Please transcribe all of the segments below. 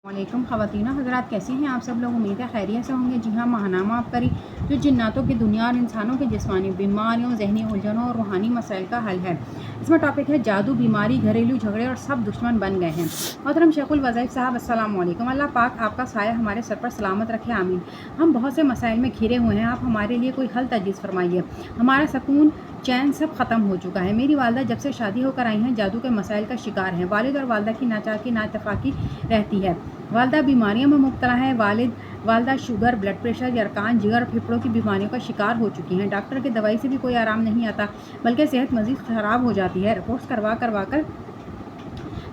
वालेकुम ख़वातीन हज़रात, कैसे हैं आप सब लोग। उम्मीद है खैरियत से होंगे। जी हाँ, माहनामा आपकरी जो जिन्नातों की दुनिया और इंसानों के जिस्मानी बीमारियों, जहनी उलझनों और रूहानी मसाइल का हल है। इसमें टॉपिक है जादू, बीमारी, घरेलू झगड़े और सब दुश्मन बन गए हैं। मोहतरम शेखुल वज़ीफ़ साहब, अस्सलाम वालेकुम। अल्लाह पाक आपका साया हमारे सर पर सलामत रखे, आमीन। हम बहुत से मसाइल में घिरे हुए हैं, आप हमारे लिए कोई हल तजवीज़ फरमाइए। हमारा सुकून चैन सब ख़त्म हो चुका है। मेरी वालदा जब से शादी होकर आई हैं जादू के मसाइल का शिकार हैं। वालिद और वालदा की नाचाकी नाइतफ़ाक़ी रहती है। वालदा बीमारियों में मुब्तला है। वालदा शुगर, ब्लड प्रेशर, यरकान, जिगर और फेफड़ों की बीमारियों का शिकार हो चुकी हैं। डॉक्टर की दवाई से भी कोई आराम नहीं आता, बल्कि सेहत मज़ीद ख़राब हो जाती है। रिपोर्ट्स करवा कर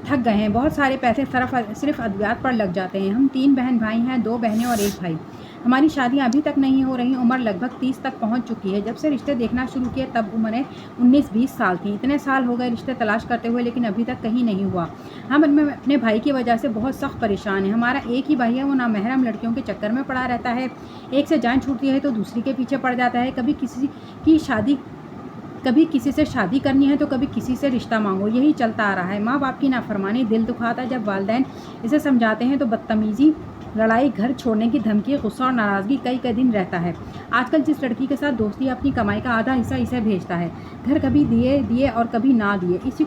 थक गए हैं। बहुत सारे पैसे सिर्फ अद्वियात पर लग जाते हैं। हम 3 बहन भाई हैं, 2 बहनें और 1 भाई। हमारी शादियां अभी तक नहीं हो रही। उम्र लगभग 30 तक पहुंच चुकी है। जब से रिश्ते देखना शुरू किए तब उम्रें 19-20 साल थी। इतने साल हो गए रिश्ते तलाश करते हुए, लेकिन अभी तक कहीं नहीं हुआ। हम अपने भाई की वजह से बहुत सख्त परेशान हैं। हमारा एक ही भाई है, वो नामहरम लड़कियों के चक्कर में पड़ा रहता है। एक से जान छूटती है तो दूसरी के पीछे पड़ जाता है। कभी किसी से शादी करनी है तो कभी किसी से रिश्ता मांगो, यही चलता आ रहा है। माँ बाप की नाफरमानी दिल दुखाता। जब वालिदैन इसे समझाते हैं तो बदतमीजी, लड़ाई, घर छोड़ने की धमकी, गुस्सा और नाराज़गी कई दिन रहता है। आजकल जिस लड़की के साथ दोस्ती अपनी कमाई का आधा हिस्सा इसे भेजता है। घर कभी दिए और कभी ना दिए, इसी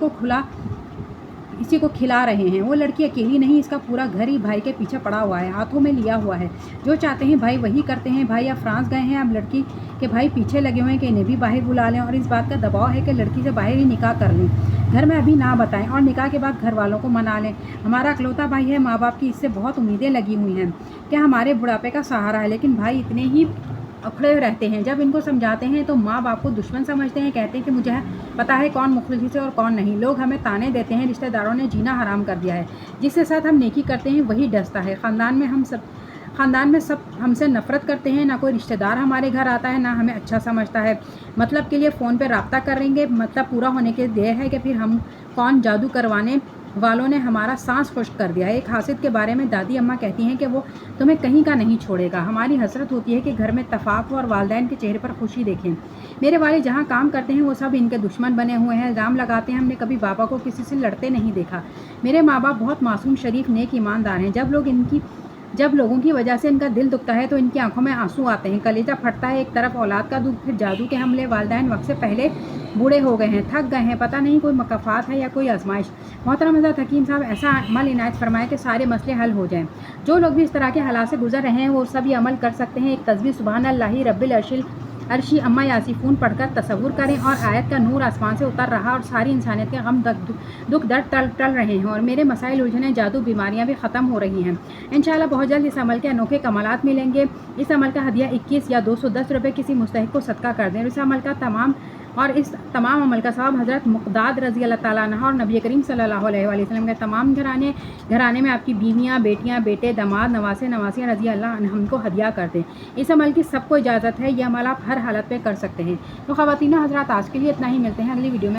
को खिला रहे हैं। वो लड़की अकेली नहीं, इसका पूरा घर ही भाई के पीछे पड़ा हुआ है, हाथों में लिया हुआ है। जो चाहते हैं भाई वही करते हैं। भाई अब फ्रांस गए हैं, अब लड़की के भाई पीछे लगे हुए हैं कि इन्हें भी बाहर बुला लें, और इस बात का दबाव है कि लड़की से बाहर ही निकाह कर लें, घर में अभी ना बताएं और निकाह के बाद घर वालों को मना लें। हमारा अकलौता भाई है, माँ बाप की इससे बहुत उम्मीदें लगी हुई हैं कि हमारे बुढ़ापे का सहारा है, लेकिन भाई इतने ही अखड़े रहते हैं। जब इनको समझाते हैं तो माँ बाप को दुश्मन समझते हैं। कहते हैं कि मुझे पता है कौन मुखलिस है और कौन नहीं। लोग हमें ताने देते हैं, रिश्तेदारों ने जीना हराम कर दिया है। जिसके साथ हम नेकी करते हैं वही डसता है। ख़ानदान में सब हमसे नफ़रत करते हैं। ना कोई रिश्तेदार हमारे घर आता है, ना हमें अच्छा समझता है। मतलब के लिए फ़ोन पर रब्ता करेंगे, मतलब पूरा होने के देर है कि फिर हम कौन। जादू करवाने वालों ने हमारा सांस खुश्क कर दिया है। एक हासिद के बारे में दादी अम्मा कहती हैं कि वो तुम्हें कहीं का नहीं छोड़ेगा। हमारी हसरत होती है कि घर में तफाक हो और वालिदैन के चेहरे पर खुशी देखें। मेरे वालिद जहाँ काम करते हैं वो सब इनके दुश्मन बने हुए हैं, इल्ज़ाम लगाते हैं। हमने कभी बाबा को किसी से लड़ते नहीं देखा। मेरे माँ बाप बहुत मासूम, शरीफ, नेक, ईमानदार हैं। जब लोगों की वजह से इनका दिल दुखता है तो इनकी आंखों में आंसू आते हैं, कलेजा फटता है। एक तरफ औलाद का दुख, फिर जादू के हमले। वालिदैन वक्त से पहले बूढ़े हो गए हैं, थक गए हैं। पता नहीं कोई मकफ़ात है या कोई आजमाइश। मोहतरम हज़रत हकीम साहब, ऐसा अमल इनायत फरमाए कि सारे मसले हल हो जाएं। जो लोग भी इस तरह के हालात से गुजर रहे हैं वो सब ये अमल कर सकते हैं। एक तस्बीह सुबहान अल्लाहि रब्बिल अर्शी अम्मा यासिफून पढ़कर तसव्वुर करें और आयत का नूर आसमान से उतर रहा और सारी इंसानियत के गम दुख दर्द टल रहे हैं, और मेरे मसाइल उलझने, जादू, बीमारियां भी ख़त्म हो रही हैं। इंशाअल्लाह बहुत जल्द इस अमल के अनोखे कमालात मिलेंगे। इस अमल का हदिया 21 या 210 रुपये किसी मुस्तहिक को सदका कर दें। इस तमाम अमल का सवाब हज़रत मुक़दाद रज़ी अल्लाह ताला अन्हा और नबी करीम सल्लल्लाहु अलैहि वसल्लम के तमाम घराने में आपकी बीवियाँ, बेटियाँ, बेटे, दामाद, नवासे, नवासियाँ रज़ी अल्लाह अन्हुम को हदिया कर दें। इस अमल की सबको इजाज़त है। यह अमल आप हर हालत में कर सकते हैं। तो ख़वातीन हज़रात, आज के लिए इतना ही। मिलते हैं अगली वीडियो में।